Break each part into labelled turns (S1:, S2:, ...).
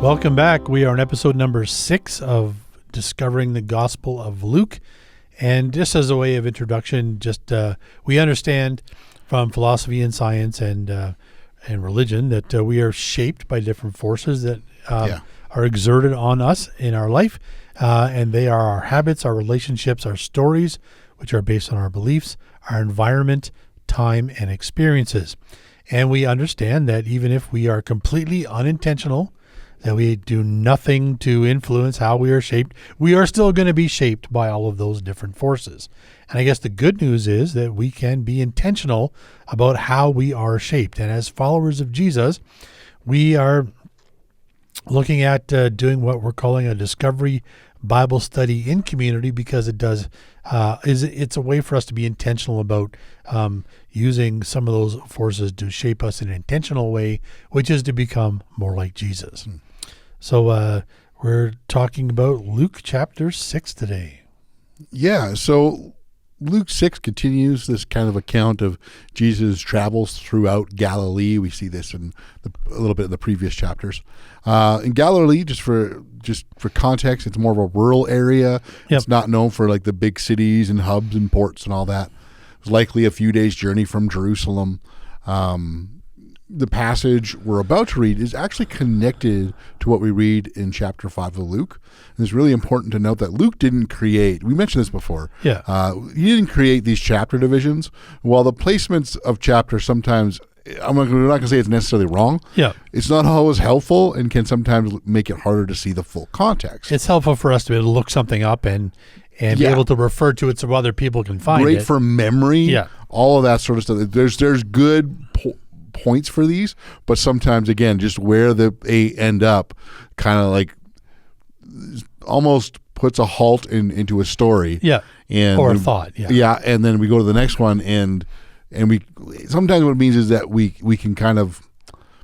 S1: Welcome back. We are on episode number 6 of Discovering the Gospel of Luke. And just as a way of introduction, we understand from philosophy and science and religion that we are shaped by different forces that are exerted on us in our life. And they are our habits, our relationships, our stories, which are based on our beliefs, our environment, time, and experiences. And we understand that even if we are completely unintentional, that we do nothing to influence how we are shaped, we are still going to be shaped by all of those different forces. And I guess the good news is that we can be intentional about how we are shaped. And as followers of Jesus, we are looking at doing what we're calling a discovery Bible study in community, because it's a way for us to be intentional about using some of those forces to shape us in an intentional way, which is to become more like Jesus. So we're talking about Luke chapter 6 today.
S2: Yeah, so Luke 6 continues this kind of account of Jesus' travels throughout Galilee. We see this in a little bit in the previous chapters. In Galilee, just for context, it's more of a rural area. Yep. It's not known for like the big cities and hubs and ports and all that. It's likely a few days' journey from Jerusalem. The passage we're about to read is actually connected to what we read in chapter 5 of Luke. And it's really important to note that Luke didn't create, we mentioned this before, he didn't create these chapter divisions. While the placements of chapters sometimes, we're not going to say it's necessarily wrong. Yeah. It's not always helpful and can sometimes make it harder to see the full context.
S1: It's helpful for us to be able to look something up and be able to refer to it so other people can find it.
S2: Great for memory, all of that sort of stuff. There's good points for these, but sometimes, again, just where they end up kind of like almost puts a halt into a story.
S1: Yeah. Or a thought. Yeah.
S2: Yeah. And then we go to the next one and we sometimes what it means is that we can kind of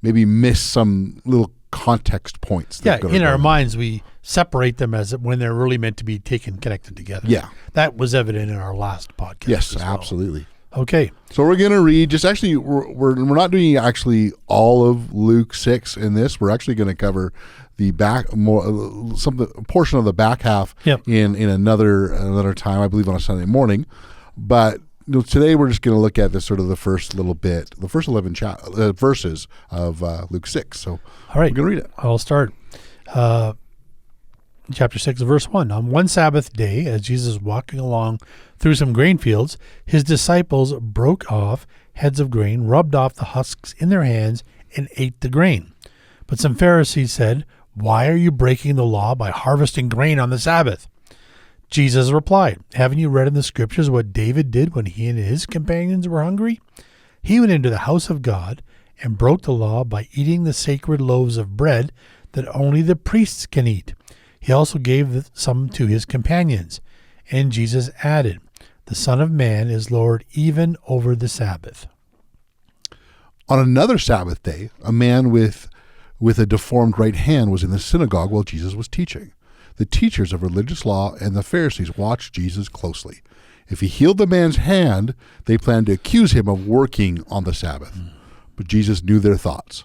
S2: maybe miss some little context points.
S1: In our minds, we separate them as when they're really meant to be connected together.
S2: Yeah.
S1: That was evident in our last podcast.
S2: Yes, absolutely.
S1: Okay.
S2: So we're going to read we're not doing actually all of Luke 6 in this. We're actually going to cover the a portion of the back half in another time, I believe on a Sunday morning. But today we're just going to look at this sort of the first 11 verses of Luke 6. So
S1: all right,
S2: we're going to read it.
S1: I'll start. Chapter 6, verse 1. On one Sabbath day, as Jesus was walking along through some grain fields, his disciples broke off heads of grain, rubbed off the husks in their hands, and ate the grain. But some Pharisees said, "Why are you breaking the law by harvesting grain on the Sabbath?" Jesus replied, "Haven't you read in the scriptures what David did when he and his companions were hungry? He went into the house of God and broke the law by eating the sacred loaves of bread that only the priests can eat. He also gave some to his companions." And Jesus added, "The Son of Man is Lord even over the Sabbath."
S2: On another Sabbath day, a man with a deformed right hand was in the synagogue while Jesus was teaching. The teachers of religious law and the Pharisees watched Jesus closely. If he healed the man's hand, they planned to accuse him of working on the Sabbath. But Jesus knew their thoughts.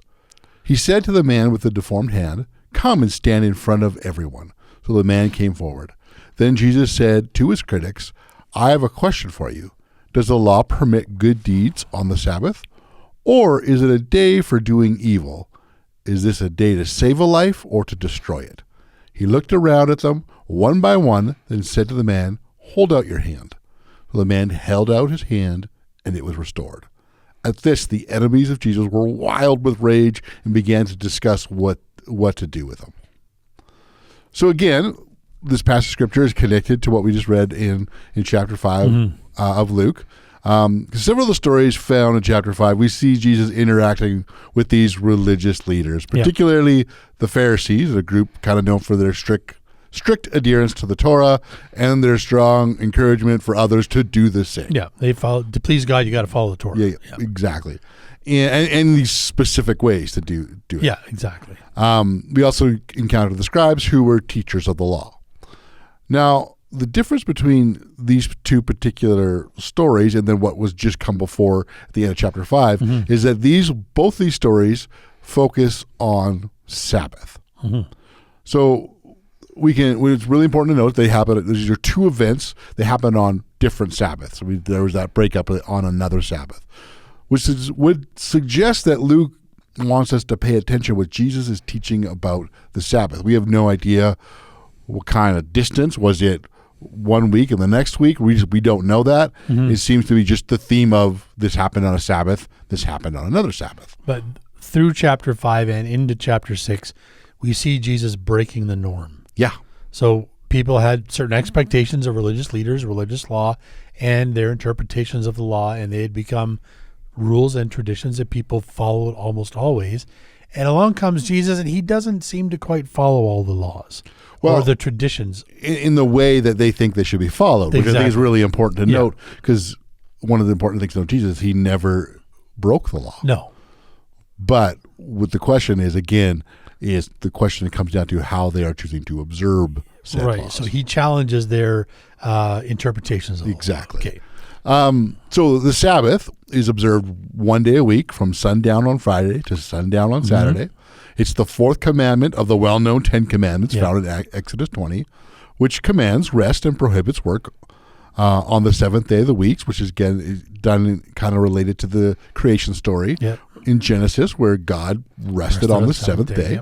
S2: He said to the man with the deformed hand, "Come and stand in front of everyone." So the man came forward. Then Jesus said to his critics, "I have a question for you. Does the law permit good deeds on the Sabbath? Or is it a day for doing evil? Is this a day to save a life or to destroy it?" He looked around at them one by one, then said to the man, "Hold out your hand." So the man held out his hand, and it was restored. At this, the enemies of Jesus were wild with rage and began to discuss what to do with him. So again, this passage of scripture is connected to what we just read in chapter 5 of Luke. Several of the stories found in chapter 5, we see Jesus interacting with these religious leaders, particularly the Pharisees, a group kind of known for their strict adherence to the Torah and their strong encouragement for others to do the same.
S1: Yeah, to please God, you got to follow the Torah.
S2: Yeah, exactly. And these specific ways to do it.
S1: Yeah, exactly.
S2: We also encountered the scribes who were teachers of the law. Now, the difference between these two particular stories and then what was just come before at the end of chapter 5 is that both these stories focus on Sabbath. So it's really important to note these are two events. They happen on different Sabbaths. There was that breakup on another Sabbath, which would suggest that Luke wants us to pay attention what Jesus is teaching about the Sabbath. We have no idea what kind of distance. Was it 1 week and the next week? We don't know that. It seems to be just the theme of this happened on a Sabbath, this happened on another Sabbath.
S1: But through chapter 5 and into chapter 6, we see Jesus breaking the norm.
S2: Yeah.
S1: So people had certain expectations of religious leaders, religious law, and their interpretations of the law, and they had become rules and traditions that people followed almost always. And along comes Jesus, and he doesn't seem to quite follow all the laws or the traditions
S2: in the way that they think they should be followed, which I think is really important to note, because one of the important things to know Jesus is he never broke the law.
S1: No.
S2: But what the question is, again, is the question that comes down to how they are choosing to observe said laws.
S1: So he challenges their interpretations of the law.
S2: Exactly.
S1: Okay.
S2: So the Sabbath is observed 1 day a week from sundown on Friday to sundown on Saturday. It's the fourth commandment of the well-known 10 Commandments found in Exodus 20, which commands rest and prohibits work on the seventh day of the weeks, which is again done kind of related to the creation story in Genesis, where God rested on the seventh day.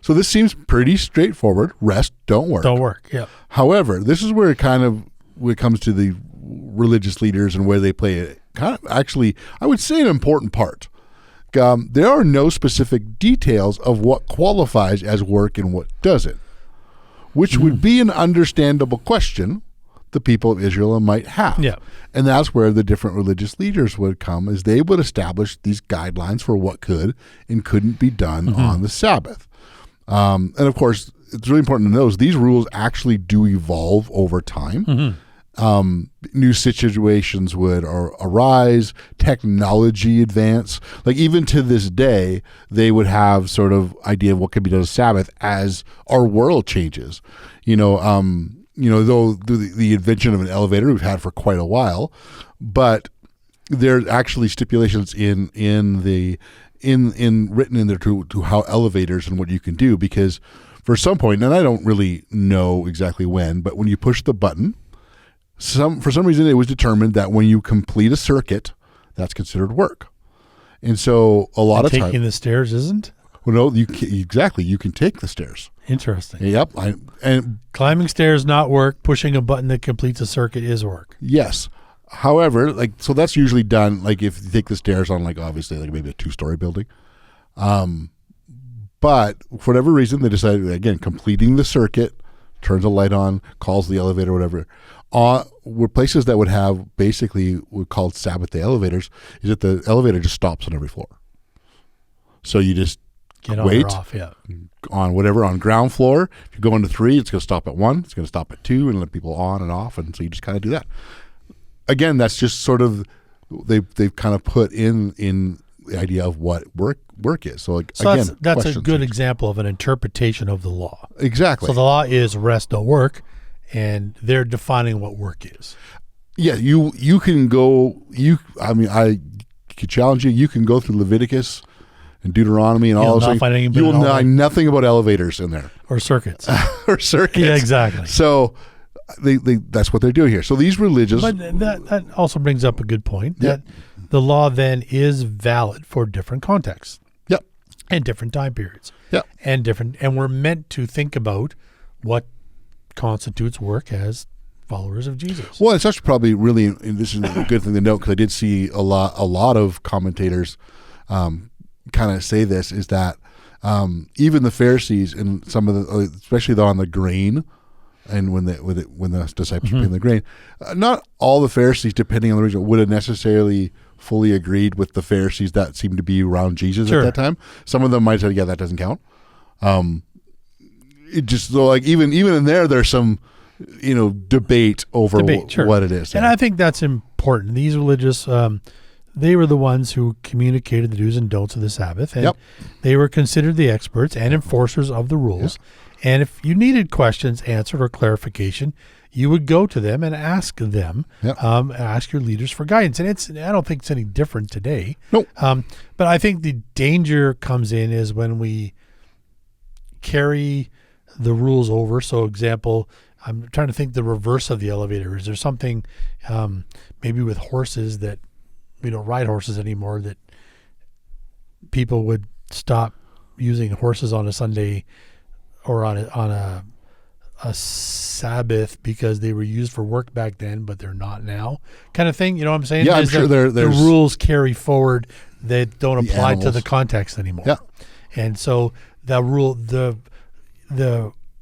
S2: So this seems pretty straightforward. Rest, don't work.
S1: Don't work, yeah.
S2: However, this is where it comes to the religious leaders and where they play it. Kind of actually, I would say, an important part. There are no specific details of what qualifies as work and what doesn't, which would be an understandable question the people of Israel might have.
S1: Yeah.
S2: And that's where the different religious leaders would come, as they would establish these guidelines for what could and couldn't be done on the Sabbath. And of course, it's really important to note these rules actually do evolve over time. New situations would arise, technology advance. Like even to this day, they would have sort of idea of what could be done on Sabbath as our world changes. Though the invention of an elevator we've had for quite a while, but there's actually stipulations in written in there to how elevators and what you can do, because for some point, and I don't really know exactly when, but when you push the button, for some reason it was determined that when you complete a circuit, that's considered work. And so a lot of times
S1: taking the stairs isn't?
S2: Well, no, you can take the stairs.
S1: Interesting.
S2: Yep. And
S1: climbing stairs not work. Pushing a button that completes a circuit is work.
S2: Yes. However, so that's usually done if you take the stairs on obviously maybe a 2-story building. But for whatever reason, they decided, again, completing the circuit, turns a light on, calls the elevator, whatever. Were places that would have basically were called Sabbath day elevators, is that the elevator just stops on every floor. So you just wait on ground floor. If you go into 3, it's going to stop at 1. It's going to stop at 2 and let people on and off. And so you just kind of do that. Again, that's just sort of, they've kind of put in the idea of what work is. So again,
S1: that's a good example of an interpretation of the law.
S2: Exactly.
S1: So the law is rest, don't work, and they're defining what work is.
S2: Yeah, you can go. I could challenge you. You can go through Leviticus and Deuteronomy and all those things. You will find nothing about elevators in there
S1: or circuits.
S2: Yeah,
S1: exactly.
S2: So that's what they're doing here. So these religious,
S1: but that also brings up a good point that the law then is valid for different contexts.
S2: Yep.
S1: And different time periods.
S2: Yep.
S1: And we're meant to think about what constitutes work as followers of Jesus.
S2: Well, it's actually probably really, and this is a good thing to note, because I did see a lot of commentators kind of say this, is that even the Pharisees and some of the, especially on the grain, and when the disciples were paying the grain, not all the Pharisees, depending on the region, would have necessarily fully agreed with the Pharisees that seemed to be around Jesus at that time. Some of them might say, yeah, that doesn't count. It just so even in there's some debate over what it is.
S1: And I think that's important. These religious they were the ones who communicated the do's and don'ts of the Sabbath, and they were considered the experts and enforcers of the rules. And if you needed questions answered or clarification, you would go to them and ask them, ask your leaders for guidance. And I don't think it's any different today.
S2: Nope.
S1: But I think the danger comes in is when we carry the rules over. So, example, I'm trying to think the reverse of the elevator. Is there something maybe with horses that we don't ride horses anymore, that people would stop using horses on a Sunday or on a Sabbath because they were used for work back then, but they're not now, kind of thing? You know what I'm saying?
S2: Yeah, I'm sure
S1: the rules carry forward that don't apply
S2: animals
S1: to the context anymore.
S2: Yeah.
S1: And so the rule, the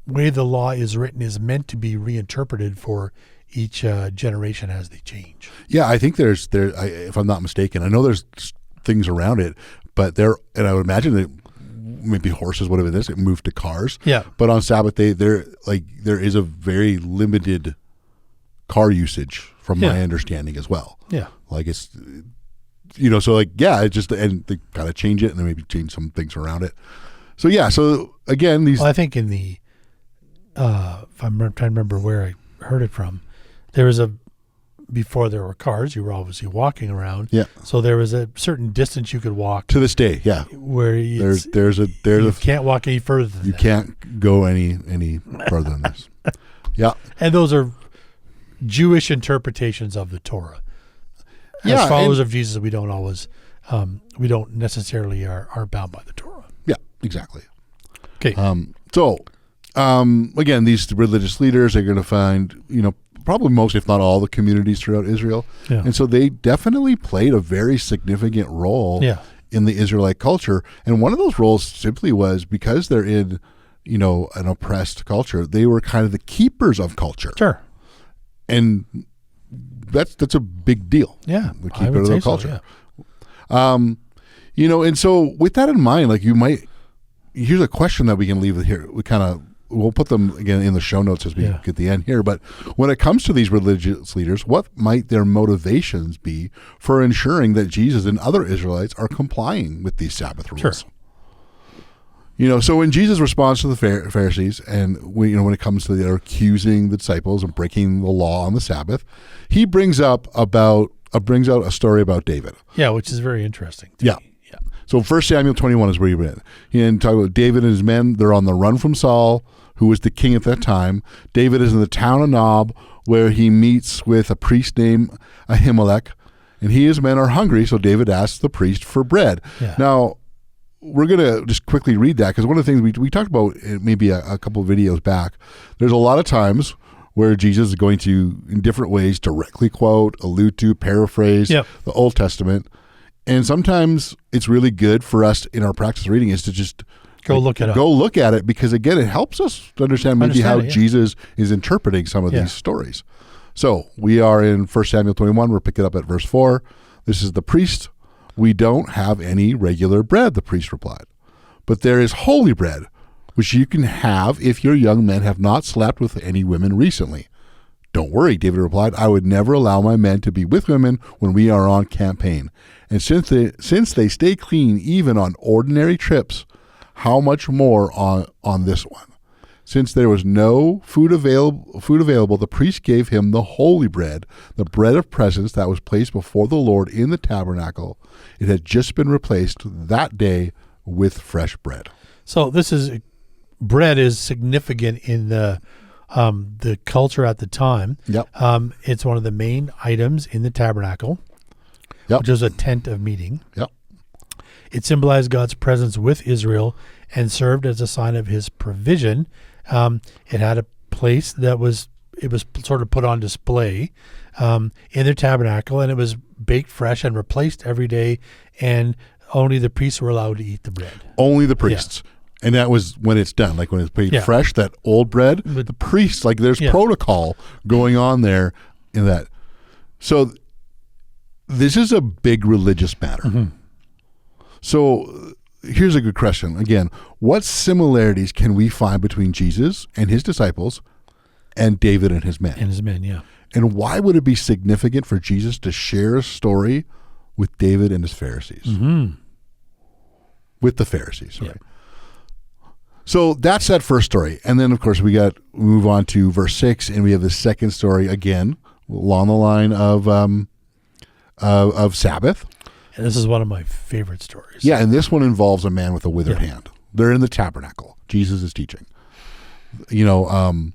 S1: way the law is written is meant to be reinterpreted for each generation as they change.
S2: Yeah, I think if I'm not mistaken, I know there's things around it, but and I would imagine that maybe horses would have been this. It moved to cars.
S1: Yeah.
S2: But on Sabbath day, there is a very limited car usage from my understanding as well.
S1: Yeah.
S2: Like it's, so like, yeah, it just, and they kind of change it and then maybe change some things around it. So yeah. So again,
S1: I think in the, if I'm trying to remember where I heard it from, there was before there were cars, you were obviously walking around.
S2: Yeah.
S1: So there was a certain distance you could walk.
S2: To this day, yeah.
S1: Where you can't walk any further than
S2: you
S1: that.
S2: Can't go any further than this. Yeah.
S1: And those are Jewish interpretations of the Torah.
S2: Yeah,
S1: As followers of Jesus, we don't always, we don't necessarily are bound by the Torah.
S2: Yeah, exactly.
S1: Okay.
S2: Again, these religious leaders are going to find, probably most, if not all, the communities throughout Israel.
S1: Yeah.
S2: And so they definitely played a very significant role in the Israelite culture. And one of those roles simply was because they're in, an oppressed culture, they were kind of the keepers of culture.
S1: Sure.
S2: And that's a big deal.
S1: Yeah.
S2: The keeper of the culture.
S1: So, yeah.
S2: And so with that in mind, like here's a question that we can leave here. We'll put them again in the show notes as we get the end here. But when it comes to these religious leaders, what might their motivations be for ensuring that Jesus and other Israelites are complying with these Sabbath rules?
S1: Sure.
S2: So when Jesus responds to the Pharisees, and when it comes to their accusing the disciples of breaking the law on the Sabbath, he brings out a story about David.
S1: Yeah, which is very interesting.
S2: Yeah.
S1: Yeah.
S2: So 1 Samuel 21 is where you read. And talk about David and his men. They're on the run from Saul, who was the king at that time. David is in the town of Nob, where he meets with a priest named Ahimelech, and he and his men are hungry, so David asks the priest for bread.
S1: Yeah.
S2: Now, we're going to just quickly read that, because one of the things we talked about maybe a couple of videos back, there's a lot of times where Jesus is going to, in different ways, directly quote, allude to, paraphrase the Old Testament. And sometimes it's really good for us in our practice reading is to just
S1: go look
S2: at it, because again, it helps us to understand how Jesus is interpreting some of these stories. So we are in 1 Samuel 21. We're picking up at verse 4. This is the priest. We don't have any regular bread, the priest replied, but there is holy bread, which you can have if your young men have not slept with any women recently. Don't worry, David replied. I would never allow my men to be with women when we are on campaign. And since they stay clean even on ordinary trips, how much more on this one? Since there was no food available, the priest gave him the holy bread, the bread of presence that was placed before the Lord in the tabernacle. It had just been replaced that day with fresh bread.
S1: So bread is significant in the culture at the time.
S2: Yep.
S1: It's one of the main items in the tabernacle, which is a tent of meeting.
S2: Yep.
S1: It symbolized God's presence with Israel and served as a sign of his provision. It had a place it was sort of put on display in their tabernacle, and it was baked fresh and replaced every day, and only the priests were allowed to eat the bread.
S2: Only the priests. Yeah. And that was when it's done, like when it's baked fresh, that old bread, the priests, like there's protocol going on there in that. So this is a big religious matter. Mm-hmm. So here's a good question. Again, what similarities can we find between Jesus and his disciples and David and his men? And why would it be significant for Jesus to share a story with David and his Pharisees?
S1: Mm-hmm.
S2: With the Pharisees, right? So that's that first story. And then, of course, we move on to verse 6, and we have the second story again along the line of Sabbath.
S1: And this is one of my favorite stories.
S2: Yeah, and this one involves a man with a withered hand. They're in the tabernacle. Jesus is teaching. And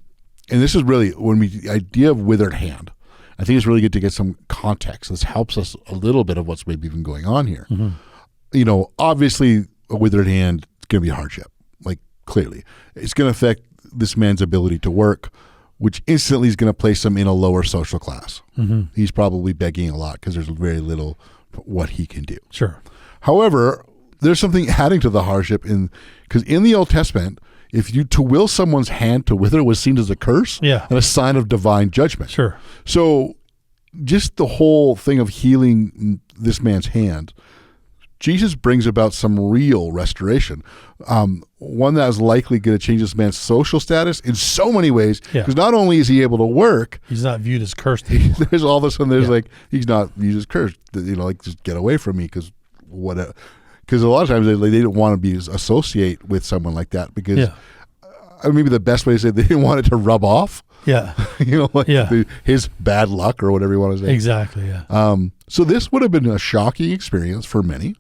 S2: this is really the idea of withered hand. I think it's really good to get some context. This helps us a little bit of what's maybe even going on here. Obviously, a withered hand is going to be a hardship. Like, clearly. It's going to affect this man's ability to work, which instantly is going to place him in a lower social class. He's probably begging a lot because there's very little what he can do.
S1: Sure.
S2: However, there's something adding to the hardship because in the Old Testament, to will someone's hand to wither was seen as a curse and a sign of divine judgment.
S1: Sure.
S2: So just the whole thing of healing this man's hand, Jesus brings about some real restoration. One that is likely going to change this man's social status in so many ways. Because not only is he able to work,
S1: he's not viewed as cursed.
S2: There's all of a sudden he's not viewed as cursed. Just get away from me because a lot of times they didn't want to be associate with someone like that because maybe the best way to say it, they didn't want it to rub off.
S1: Yeah.
S2: His bad luck or whatever you want to say.
S1: Exactly. Yeah.
S2: So this would have been a shocking experience for many,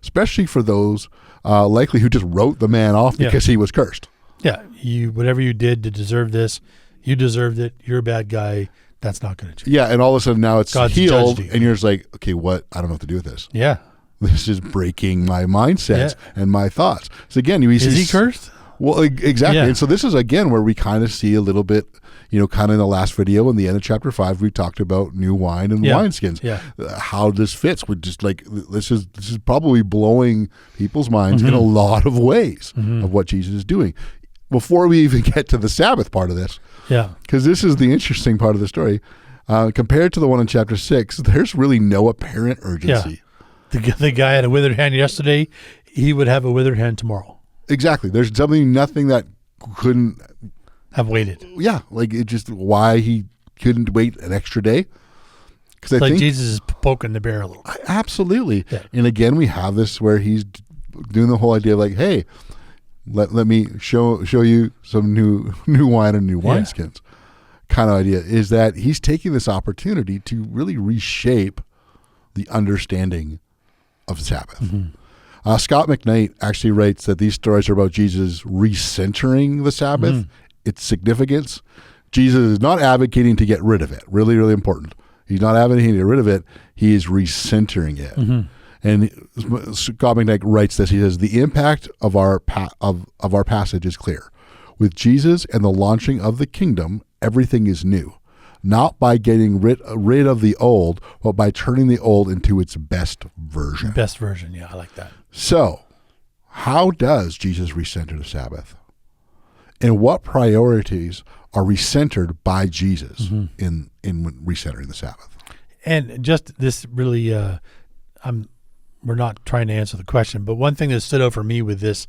S2: especially for those likely who just wrote the man off because he was cursed.
S1: Yeah. Whatever you did to deserve this, you deserved it. You're a bad guy. That's not going to change.
S2: Yeah. And all of a sudden now it's
S1: God's
S2: healed
S1: judged you.
S2: and you're just like, okay, what? I don't know what to do with this.
S1: Yeah.
S2: This is breaking my mindset and my thoughts. So again, is
S1: he cursed?
S2: Well, exactly. Yeah. And so this is again where we kind of see a little bit, kind of in the last video in the end of chapter 5, we talked about new wine and wineskins.
S1: Yeah.
S2: How this fits with just like this is probably blowing people's minds in a lot of ways of what Jesus is doing. Before we even get to the Sabbath part of this, because this is the interesting part of the story. Compared to the one in chapter 6, there's really no apparent urgency.
S1: Yeah. The guy had a withered hand yesterday. He would have a withered hand tomorrow.
S2: Exactly. There's nothing that couldn't
S1: have waited.
S2: Yeah, like it just why he couldn't wait an extra day. Because I think
S1: Jesus is poking the bear a little.
S2: Absolutely.
S1: Yeah.
S2: And again, we have this where he's doing the whole idea of like, hey, let me show you some new wine and new wineskins. Kind of idea is that he's taking this opportunity to really reshape the understanding of Sabbath. Scot McKnight actually writes that these stories are about Jesus recentering the Sabbath, its significance. Jesus is not advocating to get rid of it. Really, really important. He's not advocating to get rid of it. He is recentering it. And Scot McKnight writes this. He says, the impact of our passage is clear. With Jesus and the launching of the kingdom, everything is new. Not by getting rid of the old, but by turning the old into its best version.
S1: Best version, yeah, I like that.
S2: So, how does Jesus recenter the Sabbath? And what priorities are recentered by Jesus in recentering the Sabbath?
S1: And just this really, we're not trying to answer the question, but one thing that stood out for me with this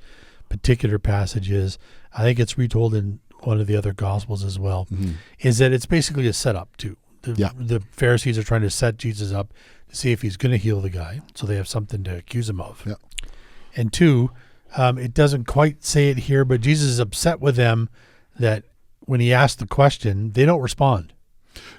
S1: particular passage is, I think it's retold in one of the other Gospels as well, is that it's basically a setup too. The Pharisees are trying to set Jesus up to see if he's going to heal the guy, so they have something to accuse him of. And 2, it doesn't quite say it here, but Jesus is upset with them that when he asked the question, they don't respond.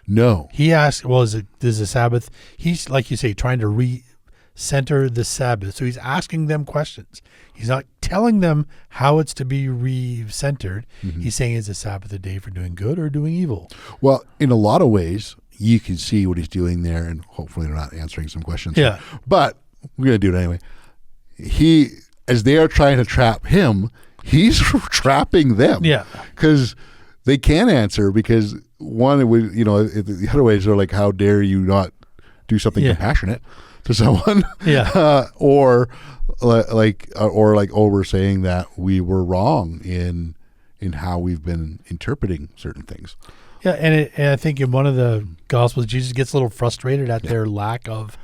S2: No.
S1: He asked, well, is the Sabbath? He's, like you say, trying to recenter the Sabbath. So he's asking them questions. He's not telling them how it's to be re-centered. He's saying, is the Sabbath a day for doing good or doing evil?
S2: Well, in a lot of ways, you can see what he's doing there, and hopefully they're not answering some questions.
S1: Yeah.
S2: But we're going to do it anyway. As they are trying to trap him, he's trapping them.
S1: Yeah.
S2: Because they can't answer because one, the other ways are like, how dare you not do something compassionate to someone? Or we're saying that we were wrong in how we've been interpreting certain things.
S1: Yeah, and I think in one of the Gospels, Jesus gets a little frustrated at their lack of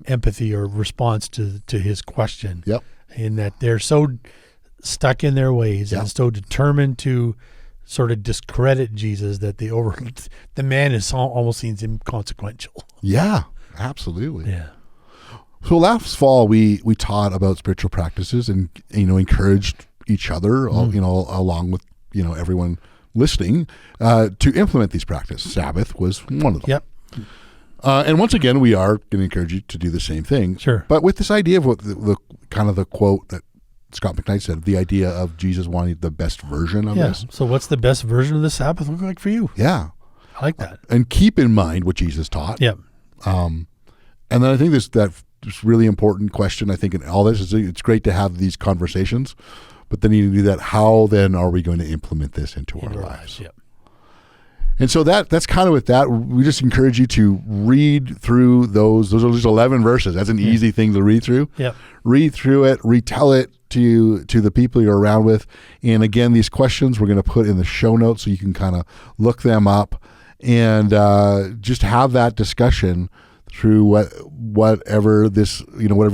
S1: empathy or response to his question.
S2: Yep.
S1: In that they're so stuck in their ways and so determined to sort of discredit Jesus that the man almost seems inconsequential.
S2: Yeah, absolutely.
S1: Yeah.
S2: So last fall we taught about spiritual practices and encouraged each other along with everyone listening to implement these practices. Sabbath was one of them.
S1: Yep.
S2: And once again, we are going to encourage you to do the same thing.
S1: Sure.
S2: But with this idea of what the kind of the quote that Scot McKnight said, the idea of Jesus wanting the best version of this.
S1: So what's the best version of the Sabbath look like for you?
S2: Yeah.
S1: I like that.
S2: And keep in mind what Jesus taught.
S1: Yeah.
S2: And then I think that's really important question. I think in all this is it's great to have these conversations, but then you do that. How then are we going to implement this into our lives?
S1: Yep.
S2: And so that's kind of with that. We just encourage you to read through those. Those are just 11 verses. That's an easy thing to read through.
S1: Yep.
S2: Read through it, retell it to the people you're around with. And again, these questions we're going to put in the show notes so you can kind of look them up and just have that discussion through whatever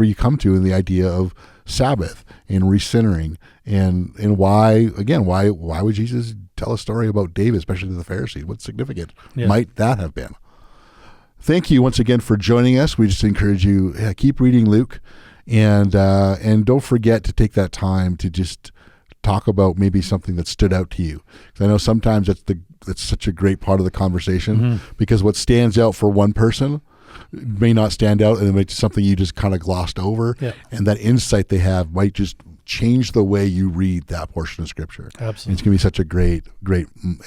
S2: you come to in the idea of Sabbath and recentering and why would Jesus tell a story about David, especially to the Pharisees? What significant might that have been? Thank you once again for joining us. We just encourage you, keep reading Luke, and don't forget to take that time to just talk about maybe something that stood out to you. Because I know sometimes that's such a great part of the conversation, because what stands out for one person may not stand out, and it might be something you just kind of glossed over, and that insight they have might just change the way you read that portion of Scripture.
S1: Absolutely.
S2: And it's going to be such a great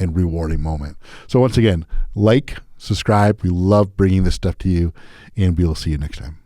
S2: and rewarding moment. So once again, subscribe. We love bringing this stuff to you, and we'll see you next time.